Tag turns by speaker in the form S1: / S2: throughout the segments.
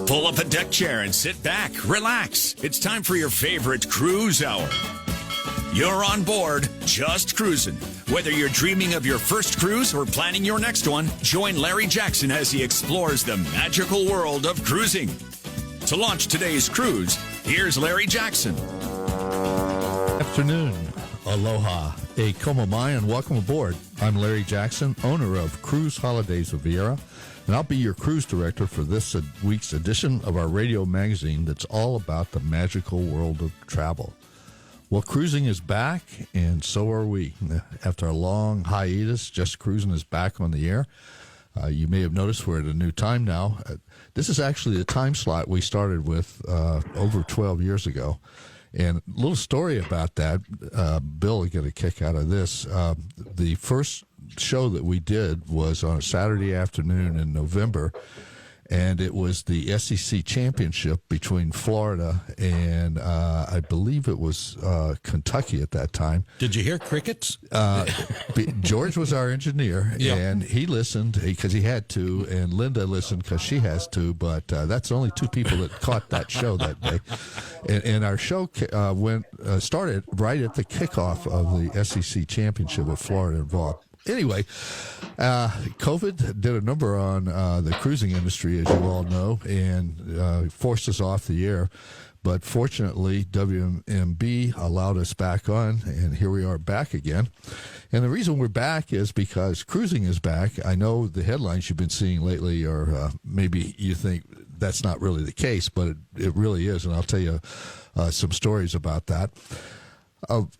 S1: Pull up a deck chair and sit back, relax. It's time for your favorite cruise hour. You're on board, Just Cruisin. Whether you're dreaming of your first cruise or planning your next one, join Larry Jackson as he explores the magical world of cruising. To launch today's cruise, here's Larry Jackson.
S2: Afternoon. Aloha. A komo mai and welcome aboard. I'm Larry Jackson, owner of Cruise Holidays of Viera, and I'll be your cruise director for this week's edition of our radio magazine that's all about the magical world of travel. Well, cruising is back, and so are we. After a long hiatus, Just Cruisin is back on the air. You may have noticed we're at a new time now. This is actually the time slot we started with over 12 years ago. And a little story about that, Bill will get a kick out of this. The first show that we did was on a Saturday afternoon in November, and it was the SEC championship between Florida and I believe it was Kentucky at that time.
S3: Did you hear crickets?
S2: George was our engineer, and he listened because he had to, and Lynda listened because she has to, but that's only two people that caught that show that day. And our show started right at the kickoff of the SEC championship with Florida involved. Anyway, COVID did a number on the cruising industry, as you all know, and forced us off the air. But fortunately, WMB allowed us back on, and here we are back again. And the reason we're back is because cruising is back. I know the headlines you've been seeing lately are maybe you think that's not really the case, but it really is, and I'll tell you some stories about that.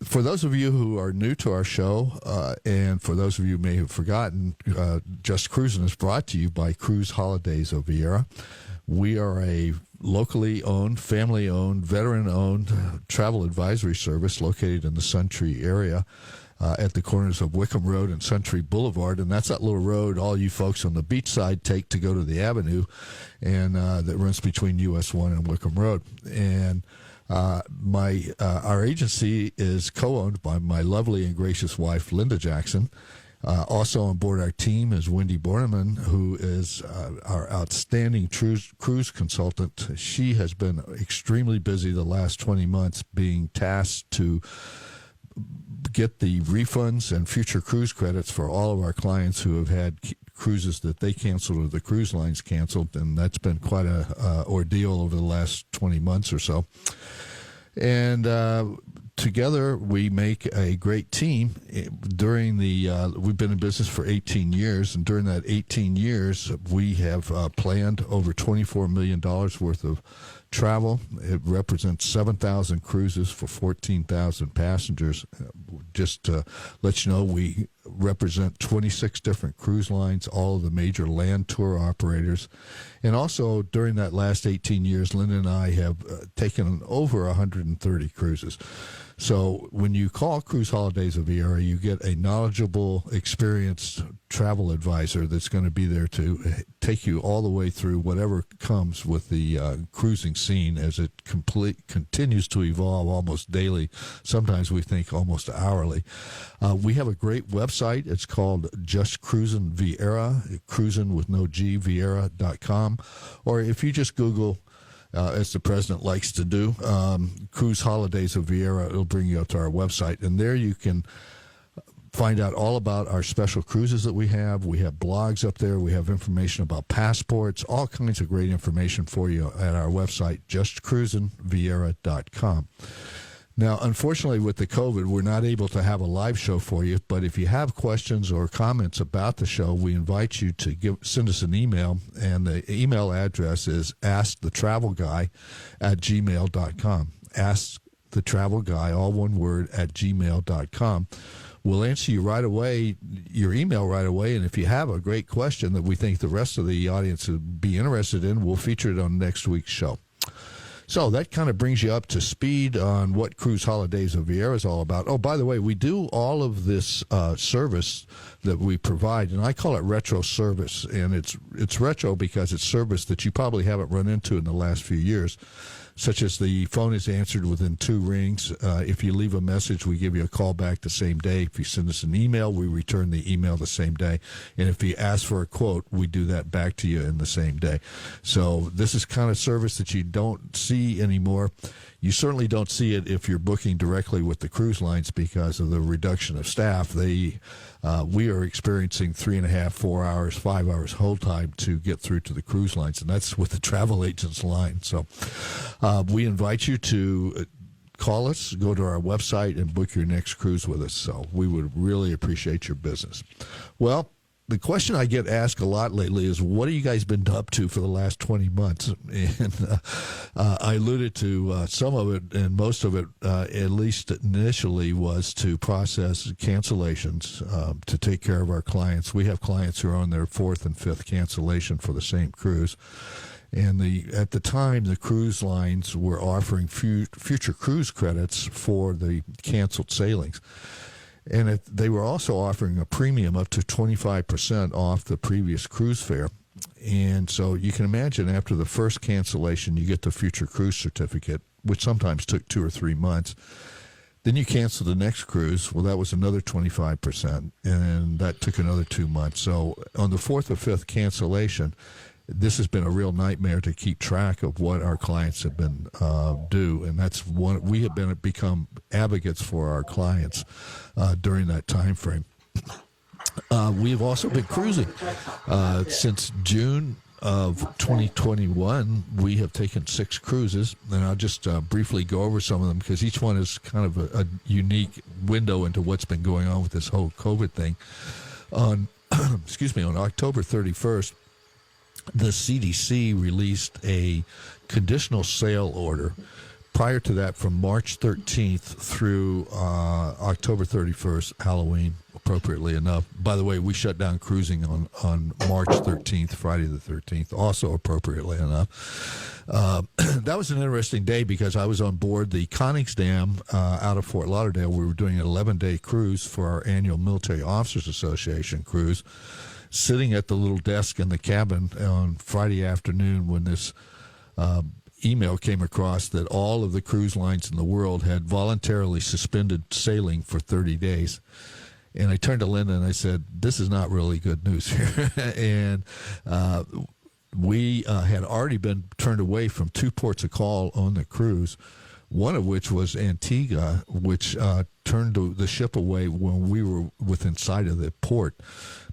S2: For those of you who are new to our show, and for those of you who may have forgotten, Just Cruisin is brought to you by Cruise Holidays of Viera. We are a locally owned, family-owned, veteran-owned travel advisory service located in the Suntree area at the corners of Wickham Road and Suntree Boulevard. And that's that little road all you folks on the beach side take to go to the avenue, and that runs between US 1 and Wickham Road. And our agency is co-owned by my lovely and gracious wife, Lynda Jackson. Also on board our team is Wendy Borneman, who is our outstanding cruise consultant. She has been extremely busy the last 20 months being tasked to get the refunds and future cruise credits for all of our clients who have had cruises that they canceled or the cruise lines canceled, and that's been quite a ordeal over the last 20 months or so. And together we make a great team. During we've been in business for 18 years, and during that 18 years we have planned over $24 million worth of travel. It represents 7,000 cruises for 14,000 passengers. Just to let you know, we represent 26 different cruise lines, all of the major land tour operators. And also, during that last 18 years, Lynda and I have taken over 130 cruises. So when you call Cruise Holidays of Viera, you get a knowledgeable, experienced travel advisor that's going to be there to take you all the way through whatever comes with the cruising scene as it continues to evolve almost daily. Sometimes we think almost hourly. We have a great website. It's called Just Cruisin Viera, cruisin with no G, Viera.com. Or if you just Google, as the president likes to do, Cruise Holidays of Viera, it'll bring you up to our website. And there you can find out all about our special cruises that we have. We have blogs up there. We have information about passports, all kinds of great information for you at our website, justcruisinviera.com. Now, unfortunately, with the COVID, we're not able to have a live show for you, but if you have questions or comments about the show, we invite you to send us an email, and the email address is askthetravelguy@gmail.com. Askthetravelguy, all one word, @gmail.com. We'll answer you right away, your email right away, and if you have a great question that we think the rest of the audience would be interested in, we'll feature it on next week's show. So that kind of brings you up to speed on what Cruise Holidays of Viera is all about. Oh, by the way, we do all of this service that we provide, and I call it retro service. And it's retro because it's service that you probably haven't run into in the last few years. such as the phone is answered within 2 rings. If you leave a message, we give you a call back the same day. If you send us an email, we return the email the same day. And if you ask for a quote, we do that back to you in the same day. So this is kind of service that you don't see anymore. You certainly don't see it if you're booking directly with the cruise lines because of the reduction of staff. We are experiencing 3.5, 4 hours, 5 hours hold time to get through to the cruise lines, and that's with the travel agent's line. So we invite you to call us, go to our website, and book your next cruise with us. So we would really appreciate your business. Well, the question I get asked a lot lately is, what have you guys been up to for the last 20 months? And I alluded to some of it, and most of it, at least initially, was to process cancellations, to take care of our clients. We have clients who are on their 4th and 5th cancellation for the same cruise. And at the time, the cruise lines were offering future cruise credits for the canceled sailings. And they were also offering a premium up to 25% off the previous cruise fare. And so you can imagine after the first cancellation, you get the future cruise certificate, which sometimes took 2 or 3 months. Then you cancel the next cruise. Well, that was another 25%, and that took another 2 months. So on the 4th or 5th cancellation, this has been a real nightmare to keep track of what our clients have been due, and that's one we have become advocates for our clients during that time frame. We've also been cruising since June of 2021. We have taken 6 cruises, and I'll just briefly go over some of them because each one is kind of a unique window into what's been going on with this whole COVID thing. On on October 31st. The CDC released a conditional sail order. Prior to that, from March 13th through October 31st, Halloween, appropriately enough. By the way, we shut down cruising on March 13th, Friday the 13th, also appropriately enough. That was an interesting day because I was on board the Koningsdam out of Fort Lauderdale. We were doing an 11-day cruise for our annual Military Officers Association cruise. Sitting at the little desk in the cabin on Friday afternoon when this email came across that all of the cruise lines in the world had voluntarily suspended sailing for 30 days. And I turned to Lynda and I said, this is not really good news here. And we had already been turned away from 2 ports of call on the cruise, one of which was Antigua, which turned the ship away when we were within sight of the port,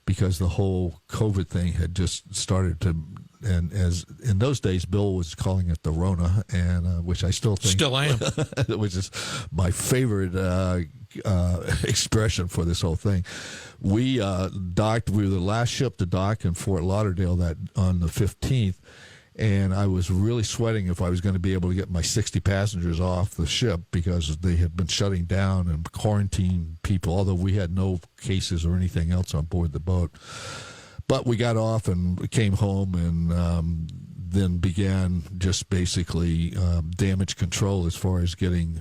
S2: because the whole COVID thing had just started to, and as in those days, Bill was calling it the Rona, and which I still think
S3: still am,
S2: which is my favorite expression for this whole thing. We docked. We were the last ship to dock in Fort Lauderdale on the 15th. And I was really sweating if I was going to be able to get my 60 passengers off the ship because they had been shutting down and quarantining people, although we had no cases or anything else on board the boat. But we got off and came home and then began just basically damage control as far as getting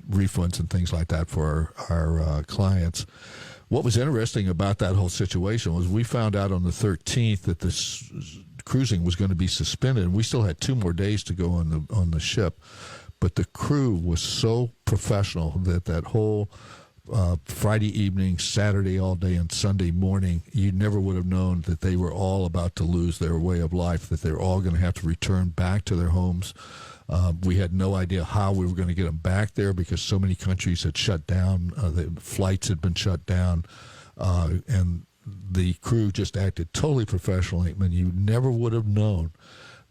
S2: refunds and things like that for our clients. What was interesting about that whole situation was we found out on the 13th that this cruising was going to be suspended, and we still had 2 more days to go on the ship. But the crew was so professional that whole Friday evening, Saturday all day, and Sunday morning, you never would have known that they were all about to lose their way of life, that they were all going to have to return back to their homes. We had no idea how we were going to get them back there because so many countries had shut down. The flights had been shut down, and the crew just acted totally professionally. I mean, you never would have known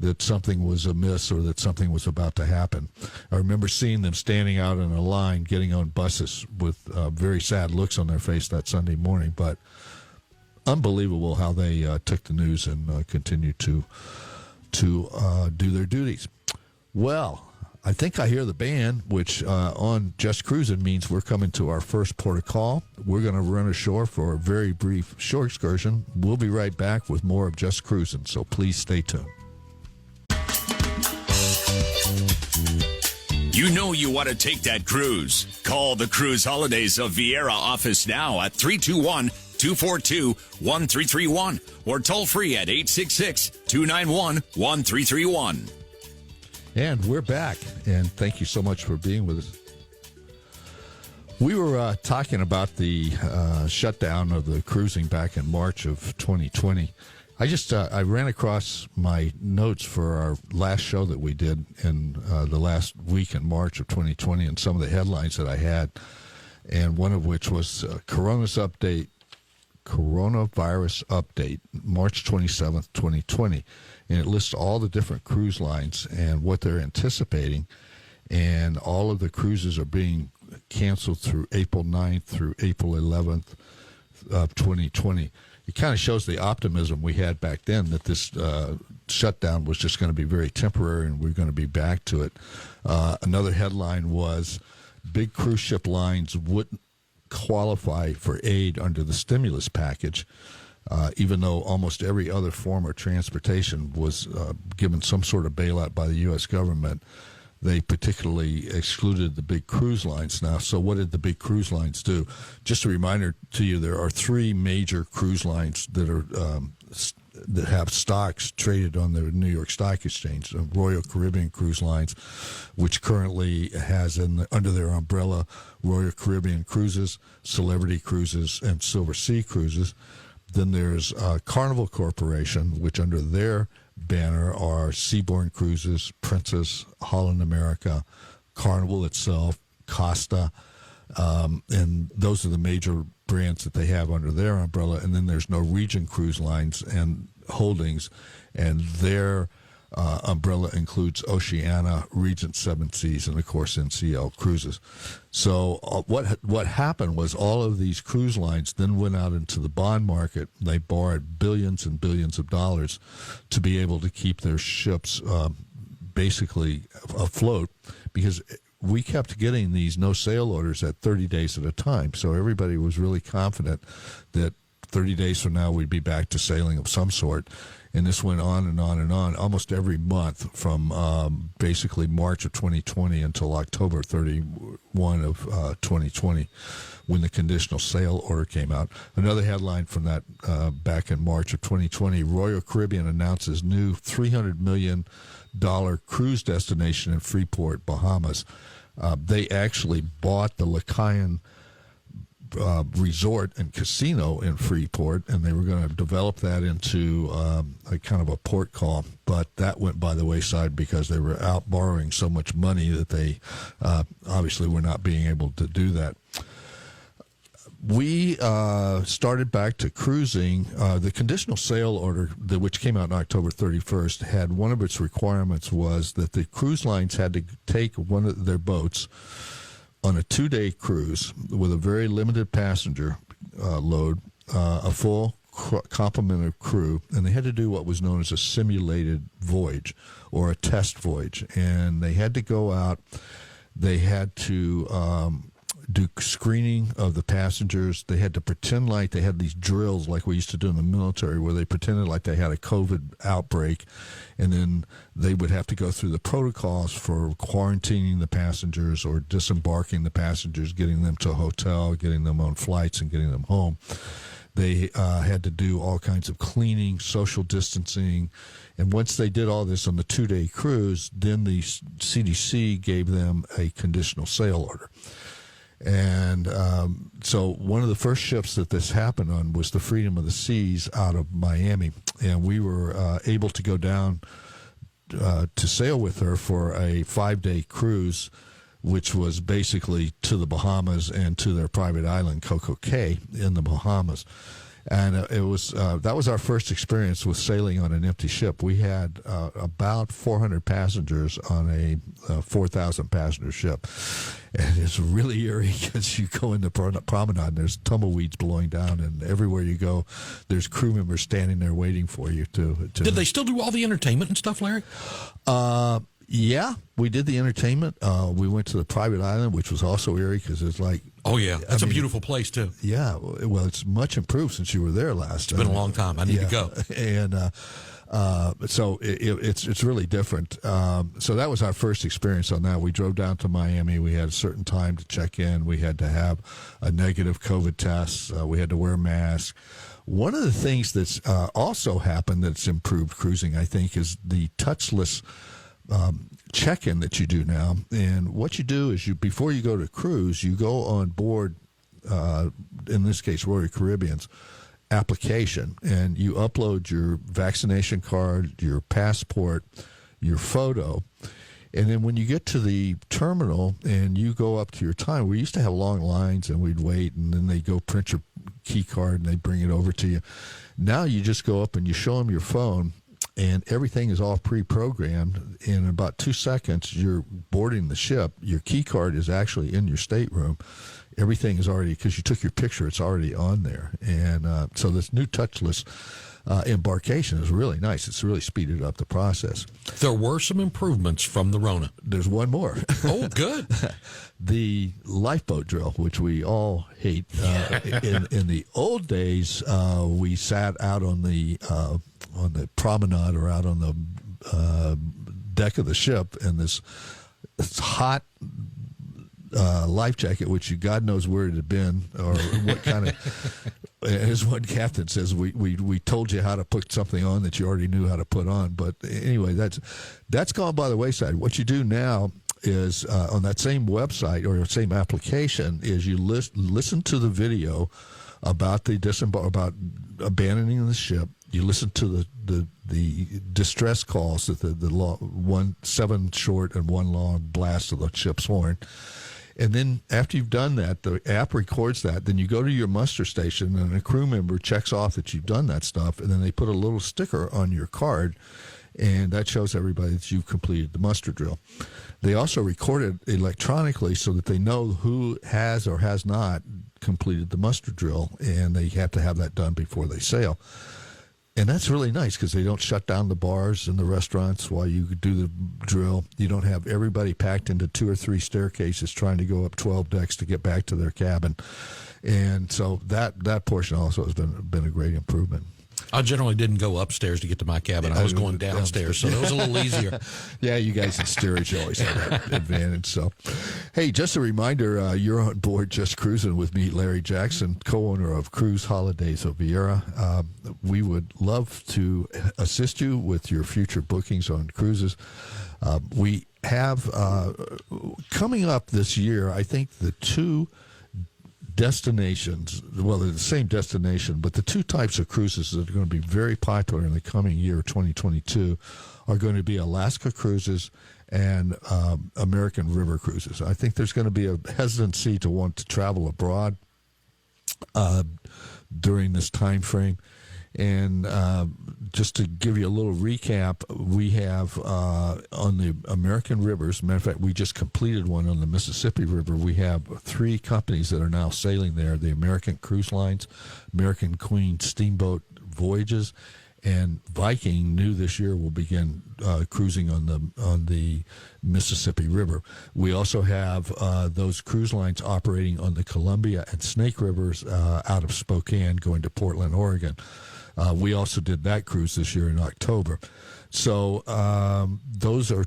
S2: that something was amiss or that something was about to happen. I remember seeing them standing out in a line, getting on buses with very sad looks on their face that Sunday morning. But unbelievable how they took the news and continued to do their duties. Well, I think I hear the band, which on Just Cruisin means we're coming to our first port of call. We're going to run ashore for a very brief shore excursion. We'll be right back with more of Just Cruisin, so please stay tuned.
S1: You know you want to take that cruise. Call the Cruise Holidays of Viera office now at 321-242-1331 or toll free at 866-291-1331.
S2: And we're back, and thank you so much for being with us. We were talking about the shutdown of the cruising back in March of 2020. I ran across my notes for our last show that we did in the last week in March of 2020 and some of the headlines that I had, and one of which was coronavirus update, March 27th, 2020. And it lists all the different cruise lines and what they're anticipating, and all of the cruises are being canceled through April 9th through April 11th of 2020. It kind of shows the optimism we had back then that this shutdown was just going to be very temporary and we're going to be back to it. Another headline was big cruise ship lines wouldn't qualify for aid under the stimulus package, even though almost every other form of transportation was given some sort of bailout by the U.S. government. They particularly excluded the big cruise lines now. So what did the big cruise lines do? Just a reminder to you, there are three major cruise lines that are that have stocks traded on the New York Stock Exchange. Royal Caribbean Cruise Lines, which currently has under their umbrella Royal Caribbean Cruises, Celebrity Cruises, and Silver Sea Cruises. Then there's Carnival Corporation, which under their banner are Seabourn Cruises, Princess, Holland America, Carnival itself, Costa, and those are the major brands that they have under their umbrella. And then there's Norwegian Cruise Lines and Holdings, and their umbrella includes Oceania, Regent Seven Seas, and of course NCL Cruises. So what happened was all of these cruise lines then went out into the bond market. They borrowed billions and billions of dollars to be able to keep their ships basically afloat, because we kept getting these no sail orders at 30 days at a time. So everybody was really confident that 30 days from now we'd be back to sailing of some sort. And this went on and on and on, almost every month from basically March of 2020 until October 31 of 2020, when the conditional sail order came out. Another headline from that back in March of 2020, Royal Caribbean announces new $300 million cruise destination in Freeport, Bahamas. They actually bought the Lacayan resort and casino in Freeport, and they were going to develop that into a kind of a port call, but that went by the wayside because they were out borrowing so much money that they obviously were not being able to do that. We started back to cruising. The conditional sail order, which came out on October 31st, had one of its requirements was that the cruise lines had to take one of their boats on a 2-day cruise with a very limited passenger load, a full complement of crew, and they had to do what was known as a simulated voyage or a test voyage. And they had to go out, they had to do screening of the passengers. They had to pretend like they had these drills like we used to do in the military, where they pretended like they had a COVID outbreak, and then they would have to go through the protocols for quarantining the passengers or disembarking the passengers, getting them to a hotel, getting them on flights, and getting them home. They had to do all kinds of cleaning, social distancing, and once they did all this on the 2-day cruise, then the CDC gave them a conditional sail order. And so one of the first ships that this happened on was the Freedom of the Seas out of Miami, and we were able to go down to sail with her for a 5-day cruise, which was basically to the Bahamas and to their private island, Coco Cay, in the Bahamas. And it was that was our first experience with sailing on an empty ship. We had about 400 passengers on a 4,000 passenger ship, and it's really eerie because you go in the promenade and there's tumbleweeds blowing down, and everywhere you go, there's crew members standing there waiting for you to.
S3: Did they still do all the entertainment and stuff, Larry?
S2: Yeah, we did the entertainment. We went to the private island, which was also eerie because it's like...
S3: Oh, yeah. That's a beautiful place, too.
S2: Yeah. Well, it's much improved since you were there last.
S3: It's been a long time. I need to go.
S2: And so it's really different. So that was our first experience on that. We drove down to Miami. We had a certain time to check in. We had to have a negative COVID test. We had to wear masks. One of the things that's also happened that's improved cruising, I think, is the touchless check-in that you do now. And what you do is before you go to cruise, you go on board, in this case, Royal Caribbean's application, and you upload your vaccination card, your passport, your photo. And then when you get to the terminal and you go up to your time, we used to have long lines and we'd wait, and then they go print your key card and they bring it over to you. Now you just go up and you show them your phone, and everything is all pre-programmed. In about 2 seconds, you're boarding the ship. Your key card is actually in your stateroom. Everything is already, because you took your picture, it's already on there. And so this new touchless embarkation is really nice. It's really speeded up the process.
S3: There were some improvements from the Rona.
S2: There's one more.
S3: Oh, good.
S2: The lifeboat drill, which we all hate. In the old days, we sat out on the promenade or out on the deck of the ship in this hot life jacket, which God knows where it had been or what kind of. As one captain says, we told you how to put something on that you already knew how to put on. But anyway, that's gone by the wayside. What you do now is on that same website or same application is you listen to the video about the about abandoning the ship. You listen to the distress calls, that the 7 short and 1 long blast of the ship's horn. And then after you've done that, the app records that. Then you go to your muster station, and a crew member checks off that you've done that stuff, and then they put a little sticker on your card, and that shows everybody that you've completed the muster drill. They also record it electronically so that they know who has or has not completed the muster drill, and they have to have that done before they sail. And that's really nice because they don't shut down the bars and the restaurants while you do the drill. You don't have everybody packed into 2 or 3 staircases trying to go up 12 decks to get back to their cabin. And so that portion also has been a great improvement.
S3: I generally didn't go upstairs to get to my cabin. I was going downstairs, so it was a little easier.
S2: Yeah, you guys in steerage always have that advantage. So, hey, just a reminder, you're on board Just Cruisin' with me, Larry Jackson, co-owner of Cruise Holidays of Viera. We would love to assist you with your future bookings on cruises. We have, coming up this year, I think the 2 destinations, well, they're the same destination, but the 2 types of cruises that are going to be very popular in the coming year, 2022, are going to be Alaska cruises and American river cruises. I think there's going to be a hesitancy to want to travel abroad during this time frame. And just to give you a little recap, we have on the American rivers, matter of fact, we just completed one on the Mississippi River. We have 3 companies that are now sailing there: the American Cruise Lines, American Queen Steamboat Voyages, and Viking, new this year, will begin cruising on the Mississippi River. We also have those cruise lines operating on the Columbia and Snake Rivers out of Spokane, going to Portland, Oregon. We also did that cruise this year in October. So those are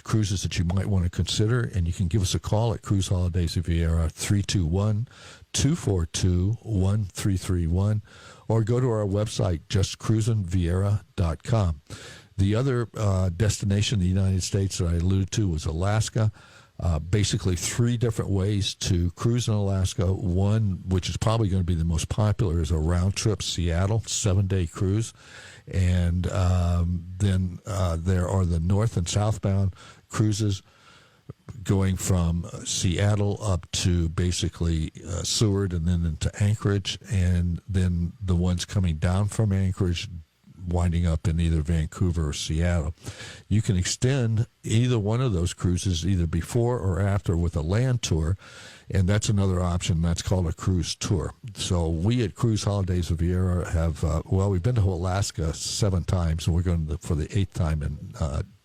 S2: cruises that you might want to consider, and you can give us a call at Cruise Holidays of Viera, 321-242-1331, or go to our website, justcruisinviera.com. The other destination in the United States that I alluded to was Alaska. Basically 3 different ways to cruise in Alaska. One, which is probably going to be the most popular, is a round trip Seattle 7-day cruise. And then there are the north and southbound cruises going from Seattle up to basically Seward and then into Anchorage, and then the ones coming down from Anchorage winding up in either Vancouver or Seattle. You can extend either one of those cruises either before or after with a land tour, and that's another option. That's called a cruise tour. So we at Cruise Holidays of Viera have, we've been to Alaska 7 times, and we're going for the 8th time in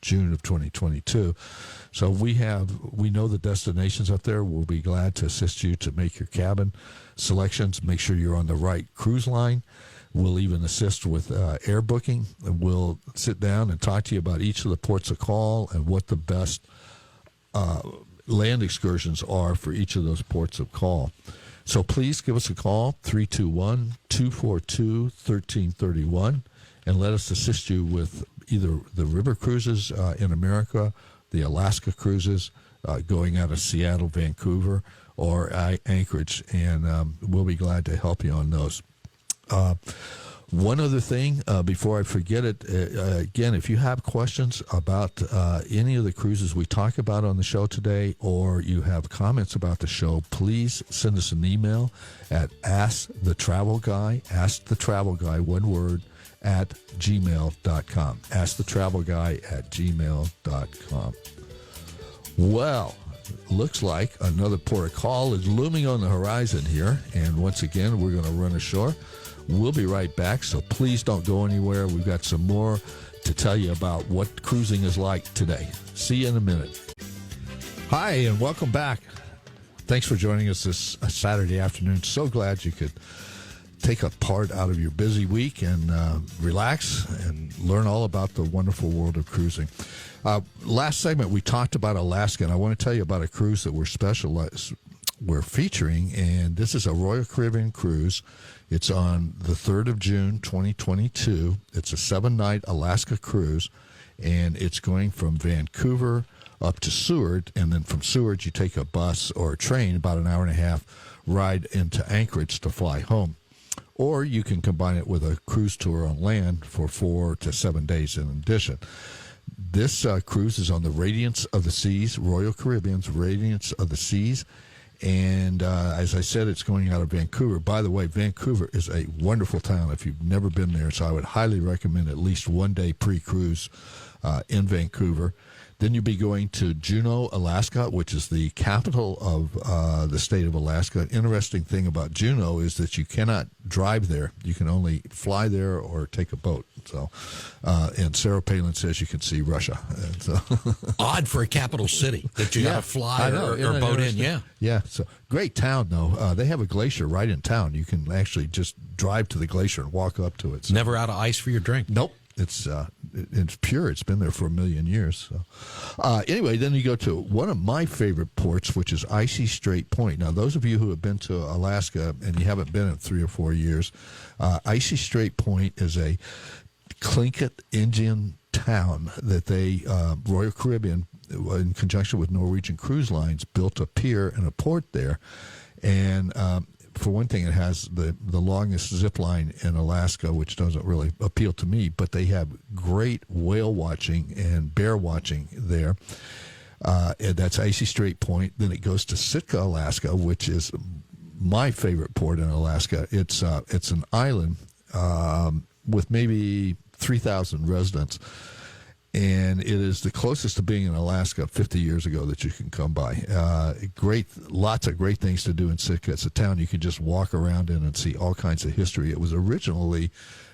S2: June of 2022. So we know the destinations up there. We'll be glad to assist you to make your cabin selections. Make sure you're on the right cruise line. We'll even assist with air booking. And we'll sit down and talk to you about each of the ports of call and what the best land excursions are for each of those ports of call. So please give us a call, 321-242-1331, and let us assist you with either the river cruises in America, the Alaska cruises going out of Seattle, Vancouver, or Anchorage, and we'll be glad to help you on those. One other thing before I forget it, again, if you have questions about any of the cruises we talk about on the show today, or you have comments about the show, please send us an email at askthetravelguy, one word, at gmail.com. askthetravelguy@gmail.com. Well, looks like another port of call is looming on the horizon here, and once again, we're going to run ashore. We'll be right back, so please don't go anywhere. We've got some more to tell you about what cruising is like today. See you in a minute. Hi, and welcome back. Thanks for joining us this Saturday afternoon. So glad you could take a part out of your busy week and relax and learn all about the wonderful world of cruising. Last segment, we talked about Alaska, and I want to tell you about a cruise that we're featuring, and this is a Royal Caribbean cruise. It's on the 3rd of June, 2022. It's a 7-night Alaska cruise, and it's going from Vancouver up to Seward, and then from Seward you take a bus or a train, about an hour and a half ride into Anchorage to fly home. Or you can combine it with a cruise tour on land for 4 to 7 days in addition. This cruise is on the Radiance of the Seas, Royal Caribbean's Radiance of the Seas. And as I said, it's going out of Vancouver. By the way, Vancouver is a wonderful town if you've never been there, so I would highly recommend at least one day pre-cruise in Vancouver. Then you'll be going to Juneau, Alaska, which is the capital of the state of Alaska. An interesting thing about Juneau is that you cannot drive there. You can only fly there or take a boat. So, and Sarah Palin says you can see Russia. And so
S3: odd for a capital city that you got to fly or boat in. Yeah.
S2: Yeah. So great town, though. They have a glacier right in town. You can actually just drive to the glacier and walk up to it. So.
S3: Never out of ice for your drink.
S2: Nope. It's pure. It's been there for 1 million years. So. Anyway, then you go to one of my favorite ports, which is Icy Strait Point. Now, those of you who have been to Alaska and you haven't been in 3 or 4 years, Icy Strait Point is a Tlingit Indian town that they, Royal Caribbean, in conjunction with Norwegian Cruise Lines, built a pier and a port there. And for one thing, it has the longest zip line in Alaska, which doesn't really appeal to me, but they have great whale watching and bear watching there. And that's Icy Strait Point. Then it goes to Sitka, Alaska, which is my favorite port in Alaska. It's an island with maybe 3,000 residents. And it is the closest to being in Alaska 50 years ago that you can come by. Lots of great things to do in Sitka. It's a town you can just walk around in and see all kinds of history. It was originally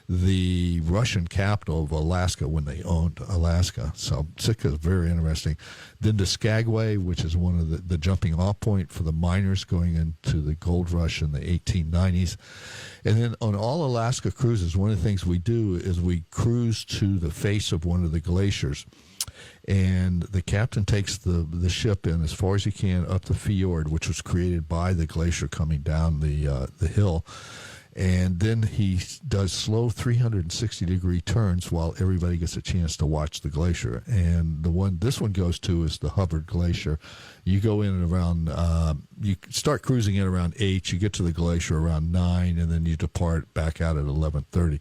S2: the Russian capital of Alaska when they owned Alaska. So Sitka is very interesting. Then to Skagway, which is one of the jumping off point for the miners going into the gold rush in the 1890s. And then on all Alaska cruises, one of the things we do is we cruise to the face of one of the glaciers. And the captain takes the ship in as far as he can up the fjord, which was created by the glacier coming down the hill. And then he does slow 360-degree turns while everybody gets a chance to watch the glacier. And this one goes to is the Hubbard Glacier. You go in and around, you start cruising in around 8, you get to the glacier around 9, and then you depart back out at 11:30.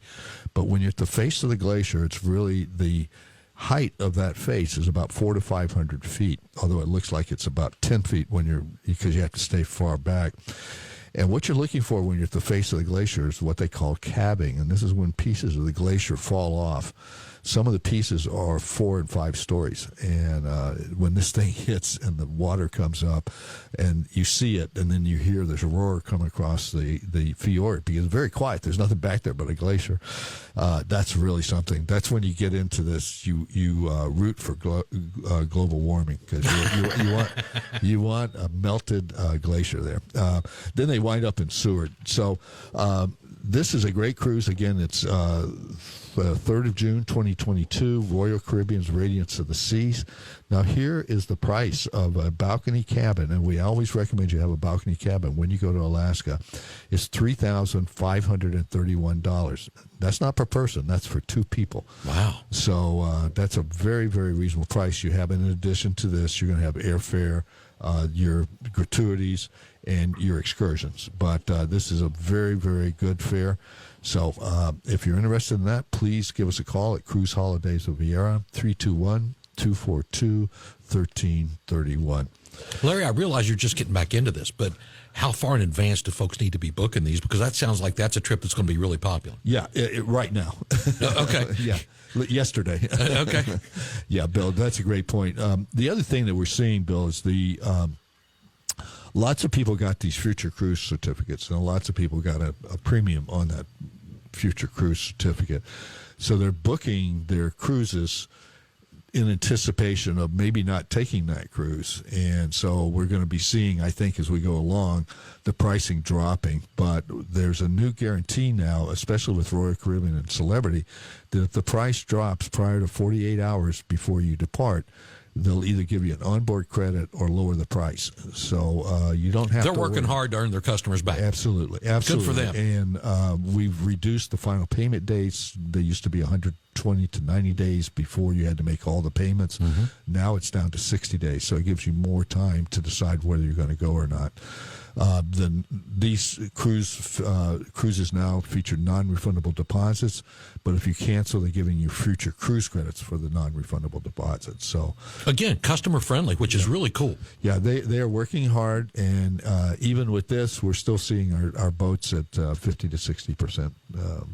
S2: But when you're at the face of the glacier, it's really the height of that face is about 400 to 500 feet, although it looks like it's about 10 feet because you have to stay far back. And what you're looking for when you're at the face of the glacier is what they call calving, and this is when pieces of the glacier fall off. Some of the pieces are 4 and 5 stories, and when this thing hits and the water comes up, and you see it, and then you hear this roar come across the fjord, because it's very quiet. There's nothing back there but a glacier. That's really something. That's when you get into this. You root for global warming, because you want a melted glacier there. Then they wind up in Seward. So this is a great cruise. Again, it's 3rd of June, 2022, Royal Caribbean's Radiance of the Seas. Now, here is the price of a balcony cabin, and we always recommend you have a balcony cabin when you go to Alaska. It's $3,531. That's not per person. That's for 2 people.
S3: Wow.
S2: So that's a very, very reasonable price. You have, in addition to this, you're going to have airfare, your gratuities, and your excursions. But this is a very, very good fare. So if you're interested in that, please give us a call at Cruise Holidays of Viera, 321-242-1331.
S3: Larry, I realize you're just getting back into this, but how far in advance do folks need to be booking these? Because that sounds like that's a trip that's going to be really popular.
S2: Yeah, right now.
S3: Okay.
S2: Yeah, yesterday.
S3: Okay.
S2: Yeah, Bill, that's a great point. The other thing that we're seeing, Bill, is lots of people got these future cruise certificates, and lots of people got a premium on that future cruise certificate. So they're booking their cruises in anticipation of maybe not taking that cruise. And so we're going to be seeing, I think, as we go along, the pricing dropping. But there's a new guarantee now, especially with Royal Caribbean and Celebrity, that if the price drops prior to 48 hours before you depart, they'll either give you an onboard credit or lower the price. So you don't have
S3: They're
S2: to
S3: working
S2: worry.
S3: hard to earn their customers back.
S2: Absolutely.
S3: Good for them.
S2: And we've reduced the final payment dates. They used to be 120 to 90 days before you had to make all the payments. Mm-hmm. Now it's down to 60 days. So it gives you more time to decide whether you're going to go or not. These cruises now feature non-refundable deposits, but if you cancel, they're giving you future cruise credits for the non-refundable deposits. So
S3: again, customer friendly, which is really cool.
S2: Yeah, they are working hard, and even with this, we're still seeing our boats at 50 to 60%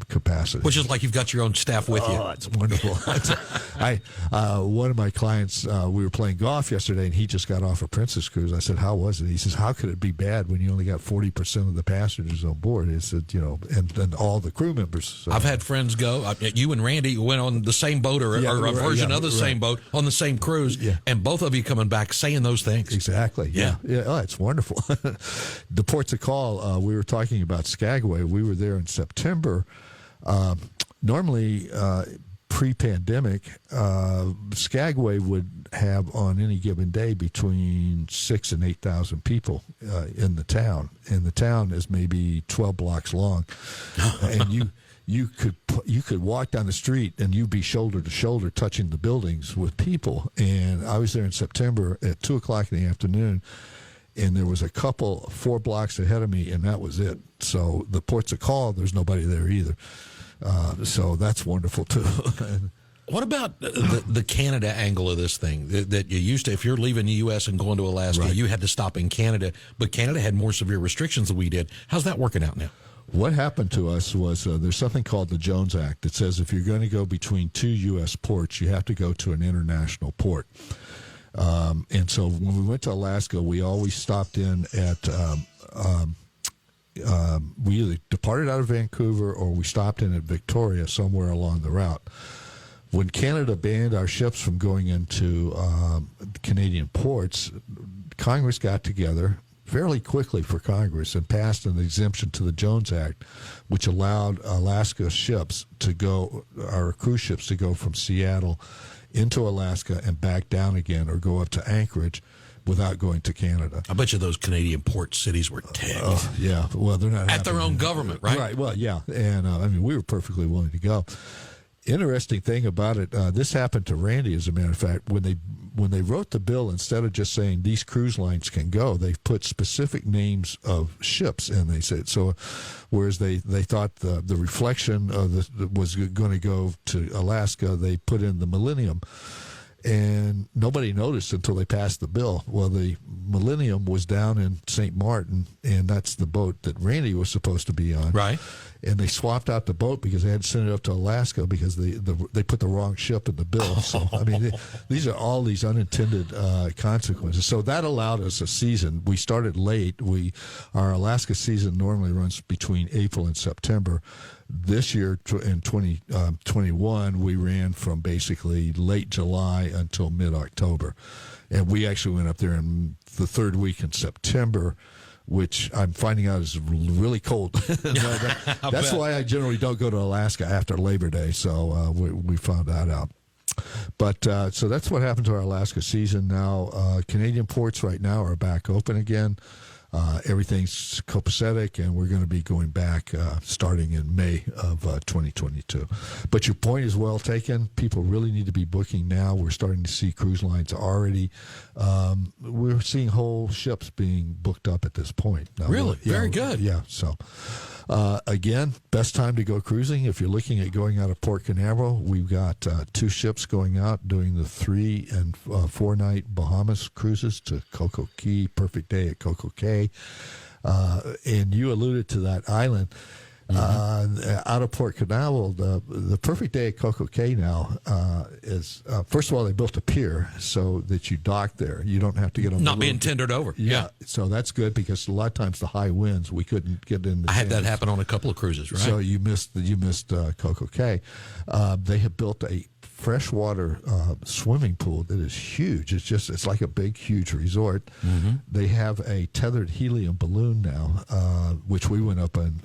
S2: capacity.
S3: Which is like you've got your own staff with you.
S2: Oh, it's wonderful. One of my clients, we were playing golf yesterday, and he just got off a Princess cruise. I said, "How was it?" He says, "How could it be bad when you only got 40% of the passengers on board?" He said, and all the crew members. So.
S3: I've had friends go. You and Randy went on the same boat or a version of the same boat on the same cruise, and both of you coming back saying those things.
S2: Exactly. Yeah. Oh, it's wonderful. The ports of call. We were talking about Skagway. We were there in September. Normally, pre-pandemic, Skagway would have on any given day between 6,000 and 8,000 people in the town. And the town is maybe 12 blocks long, and you could walk down the street and you'd be shoulder to shoulder touching the buildings with people. And I was there in September at 2:00 in the afternoon, and there was a couple 4 blocks ahead of me, and that was it. So the ports of call, there's nobody there either. So that's wonderful too.
S3: What about the Canada angle of this thing? That you used to, if you're leaving the U.S. and going to Alaska, you had to stop in Canada, but Canada had more severe restrictions than we did. How's that working out now?
S2: What happened to us was there's something called the Jones Act that says if you're going to go between 2 U.S. ports, you have to go to an international port. And so when we went to Alaska, we always stopped in at we either departed out of Vancouver or we stopped in at Victoria, somewhere along the route. When Canada banned our ships from going into Canadian ports, Congress got together fairly quickly for Congress and passed an exemption to the Jones Act, which allowed Alaska ships to go, our cruise ships to go from Seattle into Alaska and back down again, or go up to Anchorage without going to Canada.
S3: I bet you those Canadian port cities were ticked.
S2: Yeah, well, they're not
S3: at their own government, right?
S2: Right. Well, yeah, and I mean, we were perfectly willing to go. Interesting thing about it, this happened to Randy, as a matter of fact. When they wrote the bill, instead of just saying these cruise lines can go, they put specific names of ships, and they said so. Whereas they thought the Reflection was going to go to Alaska, they put in the Millennium. And nobody noticed until they passed the bill. Well, the Millennium was down in St. Martin, and that's the boat that Randy was supposed to be on.
S3: Right.
S2: And they swapped out the boat because they had to send it up to Alaska because they put the wrong ship in the bill. So, I mean, these are all these unintended consequences. So that allowed us a season. We started late. Our Alaska season normally runs between April and September. This year, in 2021, we ran from basically late July until mid-October. And we actually went up there in the third week in September, which I'm finding out is really cold. That's why I generally don't go to Alaska after Labor Day. So we found that out. But so that's what happened to our Alaska season. Now, Canadian ports right now are back open again. Everything's copacetic, and we're going to be going back starting in May of 2022. But your point is well taken. People really need to be booking now. We're starting to see cruise lines already. We're seeing whole ships being booked up at this point. Now,
S3: really? Very good.
S2: Yeah. So, again, best time to go cruising. If you're looking at going out of Port Canaveral, we've got 2 ships going out doing the 3 and 4 night Bahamas cruises to Coco Cay, perfect day at Coco Cay. And you alluded to that island. Out of Port Canaveral, the perfect day at Coco Cay now is, first of all, they built a pier so that you dock there. You don't have to get on
S3: not being tendered over. Yeah.
S2: So that's good because a lot of times the high winds, we couldn't get in.
S3: I had that happen on a couple of cruises, right?
S2: So you missed Coco Cay. They have built a freshwater swimming pool that is huge. It's like a big, huge resort. They have a tethered helium balloon now, which we went up in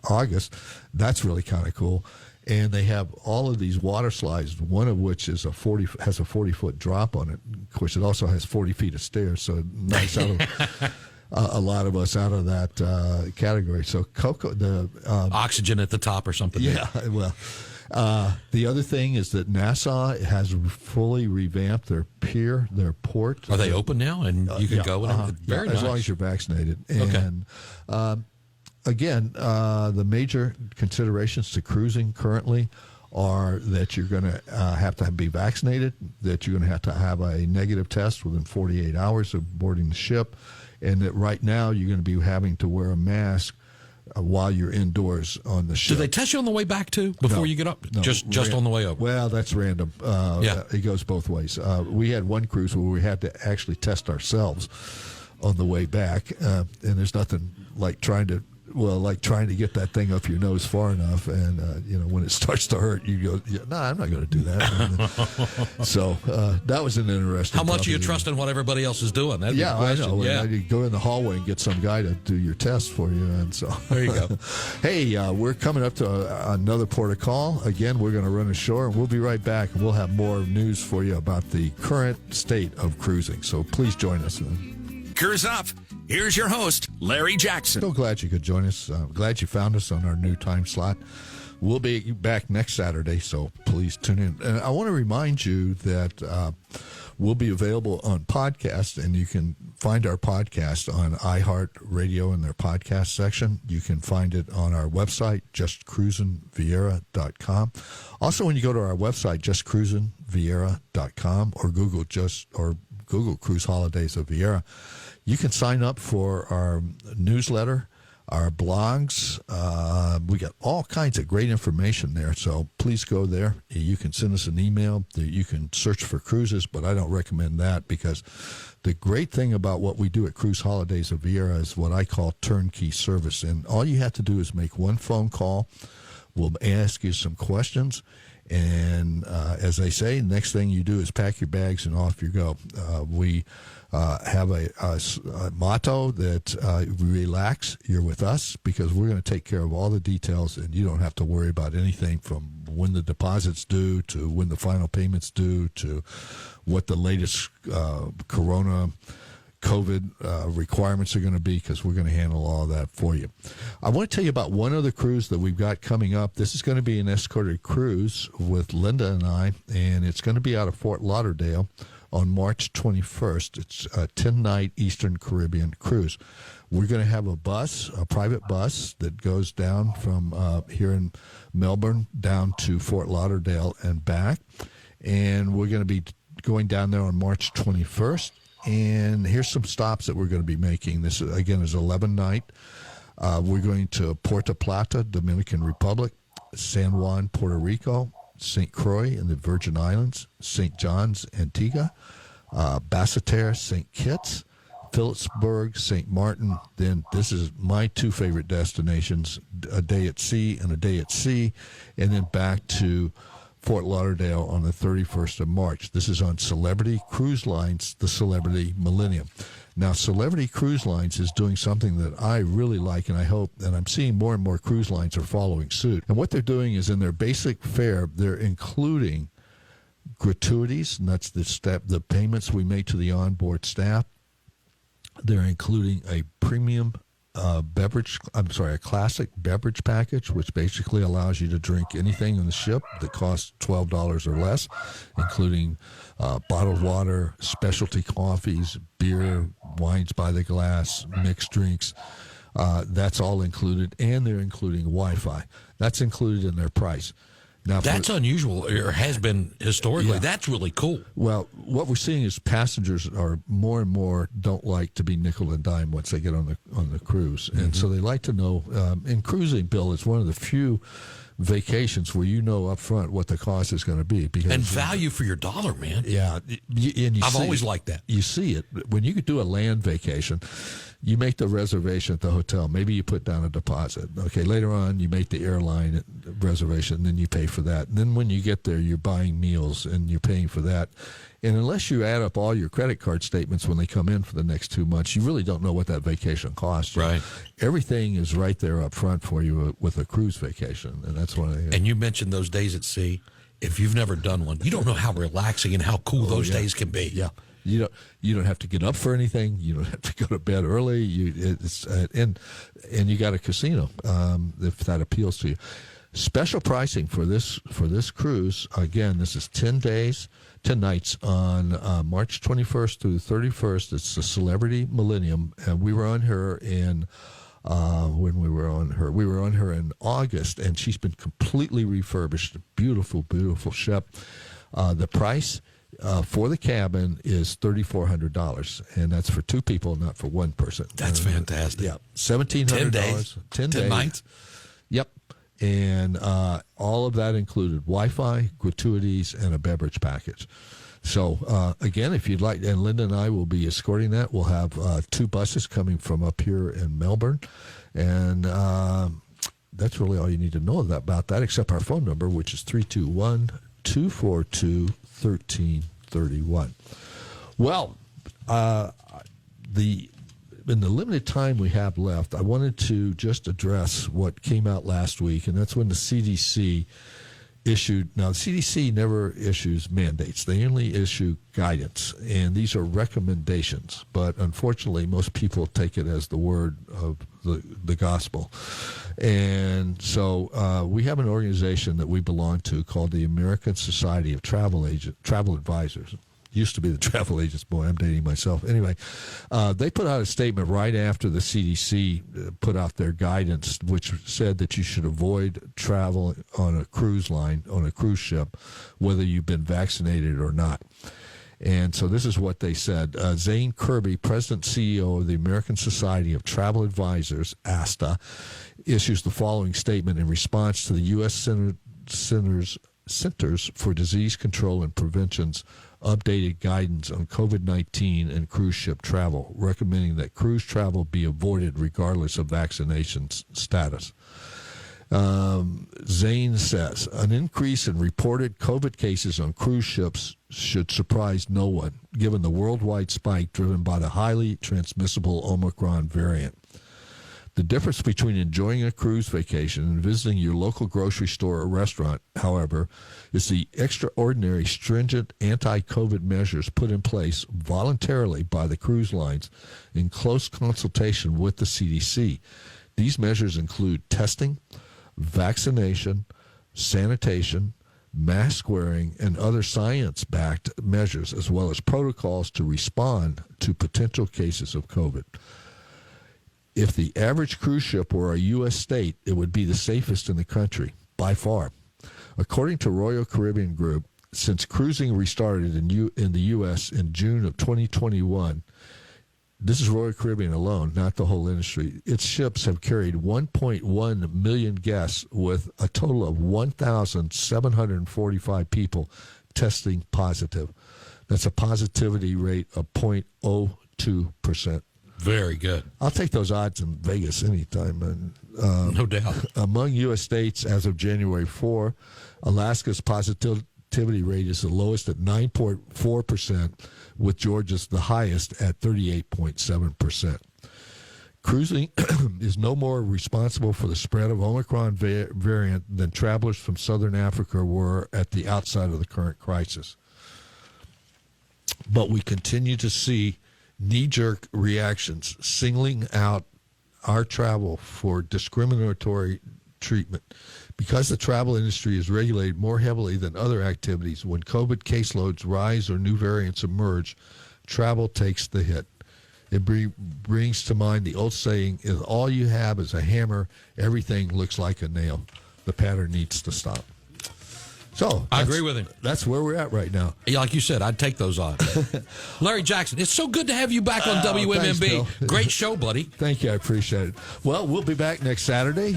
S2: August. That's really kind of cool. And they have all of these water slides, one of which is has a 40-foot drop on it. Of course, it also has 40 feet of stairs, so nice out of a lot of us out of that category. So Coco, the
S3: oxygen at the top or something.
S2: Yeah, well. The other thing is that Nassau has fully revamped their pier, their port.
S3: Are they open now? And you can go in? Very nice.
S2: As long as you're vaccinated. And again, the major considerations to cruising currently are that you're going to have to be vaccinated, that you're going to have a negative test within 48 hours of boarding the ship, and that right now you're going to be having to wear a mask while you're indoors on the ship.
S3: Do they test you on the way back too before you get up?
S2: No,
S3: just on the way over.
S2: Well, that's random. It goes both ways. We had one cruise where we had to actually test ourselves on the way back, and there's nothing like trying to get that thing up your nose far enough, and when it starts to hurt, you go, "No, I'm not going to do that." So that was an interesting.
S3: How much are you trusting what everybody else is doing?
S2: I know. Yeah. You go in the hallway and get some guy to do your test for you, and so
S3: there you go.
S2: Hey, we're coming up to another port of call. Again, we're going to run ashore, and we'll be right back, and we'll have more news for you about the current state of cruising. So please join us.
S1: Cruise Up. Here's your host, Larry Jackson.
S2: So glad you could join us. Glad you found us on our new time slot. We'll be back next Saturday, so please tune in. And I want to remind you that we'll be available on podcast, and you can find our podcast on iHeartRadio in their podcast section. You can find it on our website, justcruisinviera.com. Also, when you go to our website, justcruisinviera.com, or Google Cruise Holidays of Viera, you can sign up for our newsletter, our blogs. We got all kinds of great information there, so please go there. You can send us an email. You can search for cruises, but I don't recommend that because the great thing about what we do at Cruise Holidays of Viera is what I call turnkey service, and all you have to do is make one phone call. We'll ask you some questions, and as they say, next thing you do is pack your bags and off you go. We have a motto that relax, you're with us, because we're going to take care of all the details, and you don't have to worry about anything from when the deposit's due to when the final payment's due to what the latest COVID requirements are going to be, because we're going to handle all that for you. I want to tell you about one other cruise that we've got coming up. This is going to be an escorted cruise with Lynda and I, and it's going to be out of Fort Lauderdale on March 21st. It's a 10-night Eastern Caribbean cruise. We're going to have a private bus that goes down from here in Melbourne down to Fort Lauderdale and back, and we're going to be going down there on March 21st. And here's some stops that we're going to be making. This, again, is 11-night. We're going to Puerto Plata, Dominican Republic, San Juan, Puerto Rico, St. Croix in the Virgin Islands, St. John's, Antigua, Basseterre, St. Kitts, Phillipsburg, St. Martin. Then this is my two favorite destinations, a day at sea and a day at sea, and then back to Fort Lauderdale on the 31st of March. This is on Celebrity Cruise Lines, the Celebrity Millennium. Now, Celebrity Cruise Lines is doing something that I really like, and I hope, and I'm seeing more and more cruise lines are following suit. And what they're doing is in their basic fare, they're including gratuities, and that's the payments we make to the onboard staff. They're including a premium a classic beverage package, which basically allows you to drink anything on the ship that costs $12 or less, including bottled water, specialty coffees, beer, wines by the glass, mixed drinks. That's all included, and they're including Wi-Fi. That's included in their price. Now,
S3: that's unusual, or has been historically. Yeah. That's really cool.
S2: Well, what we're seeing is passengers are more and more don't like to be nickel and dime once they get on the cruise, and so they like to know. In cruising, Bill, it's one of the few vacations where you know up front what the cost is going to be, because
S3: and value for your dollar, man.
S2: Yeah, and
S3: I've always liked that.
S2: You see it when you could do a land vacation. You make the reservation at the hotel. Maybe you put down a deposit. Okay, later on you make the airline reservation, and then you pay for that. And then when you get there, you're buying meals and you're paying for that. And unless you add up all your credit card statements when they come in for the next 2 months, you really don't know what that vacation costs you.
S3: Right.
S2: Everything is right there up front for you with a cruise vacation, and that's one of the.
S3: And you mentioned those days at sea. If you've never done one, you don't know how relaxing and how cool those days can be.
S2: Yeah. You don't have to get up for anything. You don't have to go to bed early. And you got a casino if that appeals to you. Special pricing for this cruise. Again, this is 10 nights on March 21st through 31st. It's the Celebrity Millennium, and we were on her in. When we were on her in August, and she's been completely refurbished. Beautiful, beautiful ship. The price for the cabin is $3,400, and that's for two people, not for one person.
S3: That's fantastic.
S2: Yeah, $1,700. 10 days.
S3: Nights.
S2: Yep, and all of that included Wi-Fi, gratuities, and a beverage package. So, again, if you'd like, and Lynda and I will be escorting that. We'll have 2 buses coming from up here in Melbourne. And that's really all you need to know about that, except our phone number, which is 321-242-1331. Well, in the limited time we have left, I wanted to just address what came out last week, and that's when the CDC issued. Now, the CDC never issues mandates. They only issue guidance, and these are recommendations. But unfortunately, most people take it as the word of the gospel. And so we have an organization that we belong to called the American Society of Travel Advisors. Used to be the travel agents. Boy, I'm dating myself. Anyway, they put out a statement right after the CDC put out their guidance, which said that you should avoid travel on a cruise line, on a cruise ship, whether you've been vaccinated or not. And so this is what they said. Zane Kirby, President CEO of the American Society of Travel Advisors, ASTA, issues the following statement in response to the U.S. Centers for Disease Control and Prevention's updated guidance on COVID-19 and cruise ship travel, recommending that cruise travel be avoided regardless of vaccination status. Zane says, an increase in reported COVID cases on cruise ships should surprise no one, given the worldwide spike driven by the highly transmissible Omicron variant. The difference between enjoying a cruise vacation and visiting your local grocery store or restaurant, however, is the extraordinary stringent anti-COVID measures put in place voluntarily by the cruise lines in close consultation with the CDC. These measures include testing, vaccination, sanitation, mask wearing, and other science-backed measures, as well as protocols to respond to potential cases of COVID. If the average cruise ship were a U.S. state, it would be the safest in the country, by far. According to Royal Caribbean Group, since cruising restarted in the U.S. in June of 2021, this is Royal Caribbean alone, not the whole industry, its ships have carried 1.1 million guests with a total of 1,745 people testing positive. That's a positivity rate of 0.02%.
S3: Very good.
S2: I'll take those odds in Vegas anytime. And
S3: no doubt.
S2: among U.S. states as of January 4, Alaska's positivity rate is the lowest at 9.4%, with Georgia's the highest at 38.7%. Cruising is no more responsible for the spread of Omicron variant than travelers from southern Africa were at the outset of the current crisis. But we continue to see knee-jerk reactions singling out our travel for discriminatory treatment. Because the travel industry is regulated more heavily than other activities, when COVID caseloads rise or new variants emerge, travel takes the hit. It brings to mind the old saying, if all you have is a hammer, everything looks like a nail. The pattern needs to stop. So
S3: I agree with him.
S2: That's where we're at right now.
S3: Yeah, like you said, I'd take those odds. Larry Jackson, it's so good to have you back on WMMB.
S2: Thanks,
S3: Great show, buddy.
S2: Thank you. I appreciate it. Well, we'll be back next Saturday.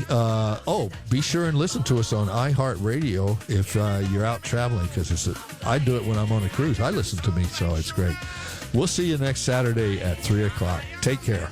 S2: Be sure and listen to us on iHeartRadio if you're out traveling, because I do it when I'm on a cruise. I listen to me, so it's great. We'll see you next Saturday at 3 o'clock. Take care.